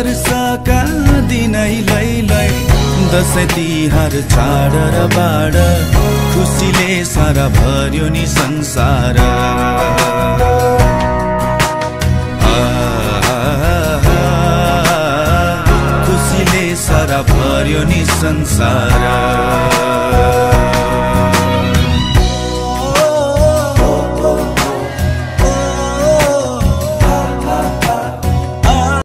वर्षका दिनै लै दसैँ तिहार चाड र बाड खुसीले सारा भर्यो नि संसार खुसीले सारा भर्यो नि संसार